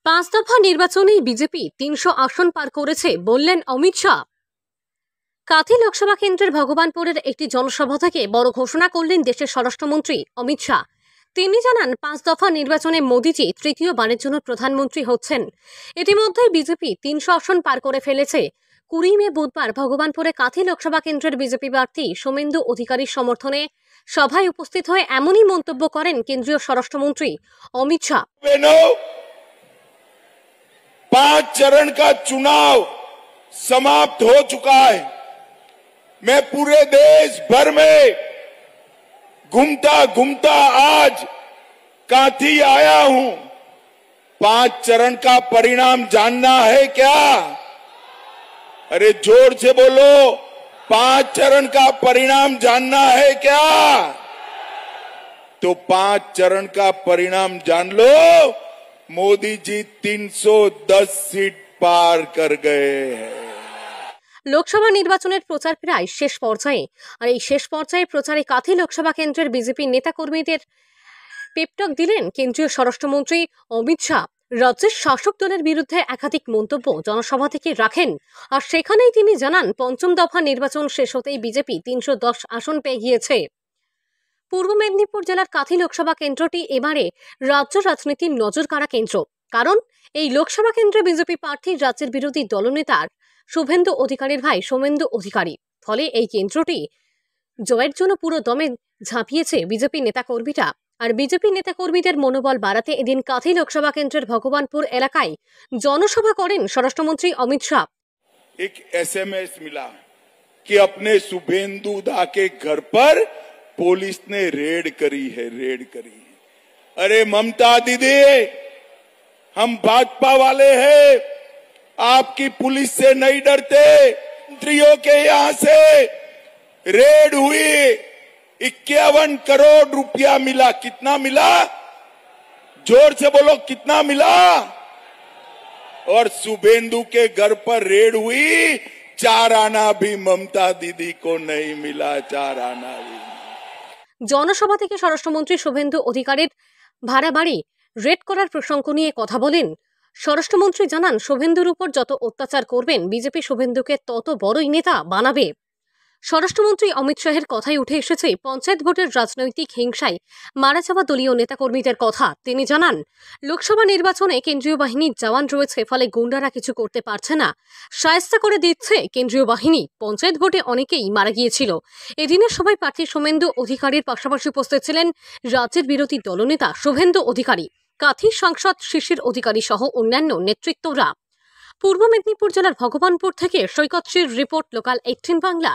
পাঁচ দফা নির্বাচনে বিজেপি ৩০০ আসন পার করেছে বললেন অমিত শাহ। কাঁথি লোকসভা কেন্দ্রের ভগবানপুরের একটি জনসভা থেকে বড় ঘোষণা করলেন দেশের স্বরাষ্ট্রমন্ত্রী অমিত শাহ। তিনি জানান, পাঁচ দফা নির্বাচনে মোদীজি তৃতীয়বারের জন্য প্রধানমন্ত্রী হচ্ছেন। ইতিমধ্যেই বিজেপি ৩০০ আসন পার করে ফেলেছে। ২০ মে বুধবার ভগবানপুরে কাঁথি লোকসভা কেন্দ্রের বিজেপি প্রার্থী শুভেন্দু অধিকারীর সমর্থনে সভায় উপস্থিত হয়ে এমনই মন্তব্য করেন কেন্দ্রীয় স্বরাষ্ট্রমন্ত্রী অমিত শাহ। 5 चरण का चुनाव समाप्त हो चुका है। मैं पूरे देश भर में घूमता घूमता आज कांथी आया हूं। 5 चरण का परिणाम जानना है क्या? अरे जोर से बोलो, 5 चरण का परिणाम जानना है क्या? तो 5 चरण का परिणाम जान लो। मोदी जी 310 सीट पार कर गए हैं। লোকসভা নির্বাচনের প্রচার প্রায় শেষ পর্যায়ে, আর এই শেষ পর্যায়ে প্রচারে কাঁথি লোকসভা কেন্দ্রের বিজেপি নেতাকর্মীদের পেপটক দিলেন কেন্দ্রীয় স্বরাষ্ট্রমন্ত্রী অমিত শাহ। রাজ্যের শাসক দলের বিরুদ্ধে একাধিক মন্তব্য জনসভা থেকে রাখেন, আর সেখানেই তিনি জানান, পঞ্চম দফা নির্বাচন শেষ হতেই বিজেপি ৩১০ আসন পেয়ে গিয়েছে। পূর্ব মেদিনীপুর জেলার কাঁথি লোকসভা কেন্দ্রটি এবারে রাজ্য রাজনীতির নজরকাড়া কেন্দ্র। কারণ এই লোকসভা কেন্দ্রে বিজেপি প্রার্থী রাজ্যের বিরোধী দলনেতার শুভেন্দু অধিকারীর ভাই সৌমেন্দু অধিকারী। ফলে এই কেন্দ্রটি জয়ের জন্য পুরো দমে ঝাঁপিয়েছে বিজেপি নেতাকর্মীরা। আর বিজেপি নেতাকর্মীদের মনোবল বাড়াতে এদিন কাঁথি লোকসভা কেন্দ্রের ভগবানপুর এলাকায় জনসভা করেন স্বরাষ্ট্রমন্ত্রী অমিত শাহ। एक SMS मिला कि अपने शुभेंदु दा के घर पर पुलिस ने रेड करी है। अरे ममता दीदी, हम भाजपा वाले हैं, आपकी पुलिस से नहीं डरते। मंत्रियों के यहां से रेड हुई, 51 करोड़ रुपया मिला। कितना मिला? जोर से बोलो, कितना मिला? और शुभेंदु के घर पर रेड हुई, 4 आना भी ममता दीदी को नहीं मिला। 4 आना भी। জনসভা থেকে স্বরাষ্ট্রমন্ত্রী শুভেন্দু অধিকারীর ভাড়া বাড়ি রেড করার প্রসঙ্গ নিয়ে কথা বলেন। স্বরাষ্ট্রমন্ত্রী জানান, শুভেন্দুর উপর যত অত্যাচার করবেন বিজেপি শুভেন্দুকে তত বড়ই নেতা বানাবে। স্বরাষ্ট্রমন্ত্রী অমিত শাহের কথাই উঠে এসেছে পঞ্চায়েত ভোটের রাজনৈতিক হিংসায় মারা যাওয়া দলীয় নেতাকর্মীদের কথা। তিনি জানান, লোকসভা নির্বাচনে কেন্দ্রীয় বাহিনীর জওয়ান রয়েছে, ফলে গুন্ডারা কিছু করতে পারছে না, শায়েস্তা করে দিচ্ছে কেন্দ্রীয় বাহিনী। পঞ্চায়েত ভোটে অনেকেই মারা গিয়েছিল। এদিনের সভায় প্রার্থী শুভেন্দু অধিকারীর পাশাপাশি উপস্থিত ছিলেন রাজ্যের বিরোধী দলনেতা শুভেন্দু অধিকারী, কাঁথি সাংসদ শিশির অধিকারী সহ অন্যান্য নেতৃত্বরা। পূর্ব মেদিনীপুর জেলার ভগবানপুর থেকে সৈকত শ্রীর রিপোর্ট, লোকাল 18 বাংলা।